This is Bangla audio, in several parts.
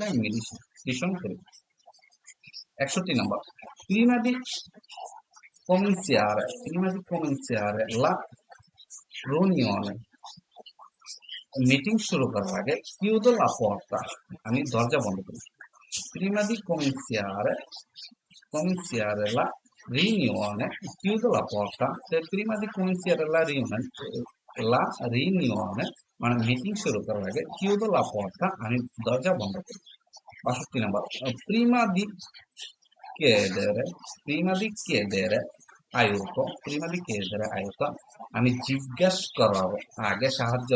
আমি মেডিটেশন করি। 61 নম্বর, prima di cominciare la riunione, meeting শুরু করার আগে chiudo la porta, আমি দরজা বন্ধ করি। prima di cominciare la riunione, chiudo la porta, prima di cominciare la riunione মানে মিটিং শুরু করার আগে chiudo la porta, আমি দরজা বন্ধ করি। 62 নম্বর, chiedere, prima di chiedere aiuto, আমি জিজ্ঞেস করার আগে সাহায্য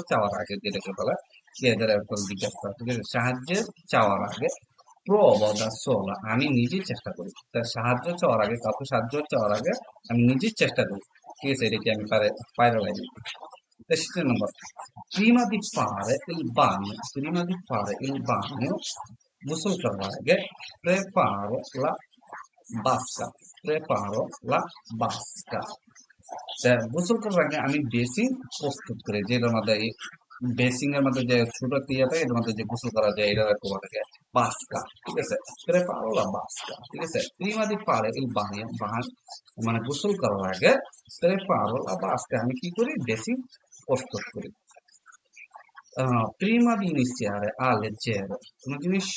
চাওয়ার আগে যেটাকে বলে chiedere অর্থাৎ জিজ্ঞেস করা, ঠিক আছে? সাহায্যের চাওয়ার আগে provo da sola, আমি নিজেই চেষ্টা করি। সাহায্য চাওয়ার আগে, কাউকে সাহায্য চাওয়ার আগে আমি নিজেই চেষ্টা করি, ঠিক আছে? এটাকে আমি পায়রা লাইন। 63 নম্বর, prima di fare il bagno, গোসল করার আগে preparo la vasca, গোসল করার আগে আমি বেসিন প্রস্তুত করি, যেটার মধ্যে বেসিং এর মধ্যে যে ছোট ইয়ে থাকে, এর মধ্যে যে গোসল করা যায় এটা বলা থাকে বাস্কা, ঠিক আছে? preparo la vasca, ঠিক আছে? prima di fare il bagno, মানে গোসল করার আগে preparo la vasca, আমি কি করি? বেসিন প্রস্তুত করি। prima di iniziare a leggere, কোনো জিনিস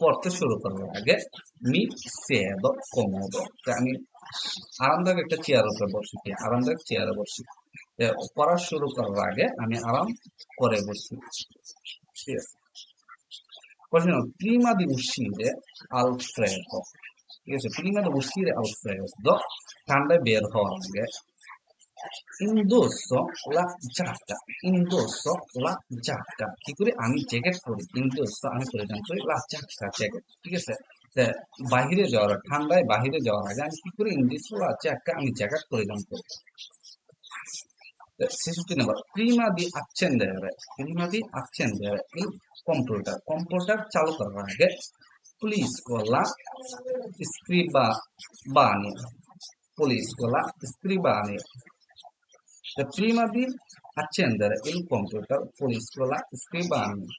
পড়তে শুরু করার আগে mi siedo comodo, আমি আরামদায়ক একটা চেয়ারের উপরে বসি, আরামদায়ক চেয়ারে বসি। পড়া শুরু করার আগে আমি আরাম করে বসি, ঠিক আছে? prima di uscire al freddo, ঠিক আছে? prima di uscire al freddo, ঠান্ডায় বের হওয়ার আগে indosso la giacca, কি করি? আমি জ্যাকেট পরি। আমি পরিধান করি la giacca, জ্যাকেট, ঠিক আছে? বাহিরে যাওয়ার, ঠান্ডায় বাহিরে যাওয়ার আগে আমি কি করি? indosso la giacca, আমি জ্যাকেট পরিধান করি। 63 নম্বর, prima di accendere il computer চালু করার আগে pulisco la scrivania, prima di accendere il computer pulisco la scrivania,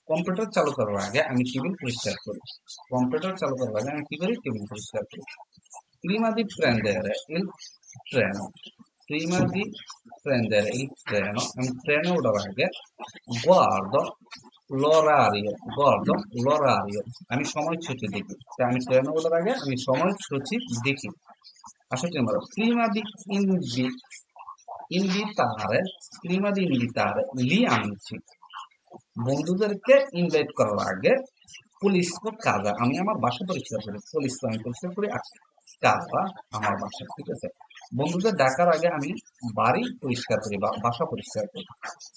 computer চালু করার আগে আমি টেবিল পরিষ্কার করি। prima di prendere il treno, আমি ট্রেনে ওঠার আগে guardo l'orario, আমি সময়সূচি দেখি। আমি ট্রেনে ওঠার আগে আমি সময়সূচি দেখি। 68 নম্বর, prima di invitare gli amici, বন্ধুদেরকে ইনভাইট করার আগে পুলিশকে কাজা, আমি আমার বাসা পরিষ্কার করি। পুলিশকে আমি পরিষ্কার করি, কাজা আমার বাসা, ঠিক আছে? বন্ধুদের ডাকার আগে আমি বাড়ি পরিষ্কার করি বা বাসা পরিষ্কার করি।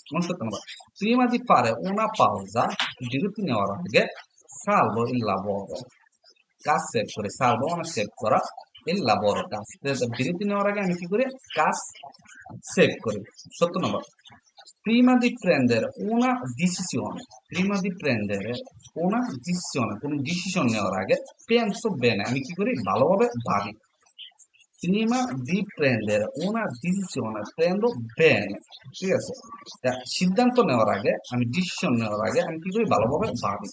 69 নম্বর, prima di fare una pausa, বিরতি নেওয়ার আগে salvo il lavoro, কাজ সেভ করে। salvo মানে সেভ করা, il lavoro কাজ। বিরতি নেওয়ার আগে আমি কি করি? কাজ সেভ করি। 70 নম্বর, prima di prendere una decisione, কোনো ডিসিশন নেওয়ার আগে penso bene, আমি কি করি? ভালোভাবে ভাবি। prima di prendere una decisione, prendo bene, ঠিক আছে? সিদ্ধান্ত নেওয়ার আগে, আমি ডিসিশন নেওয়ার আগে আমি কি করি? ভালোভাবে ভাবি।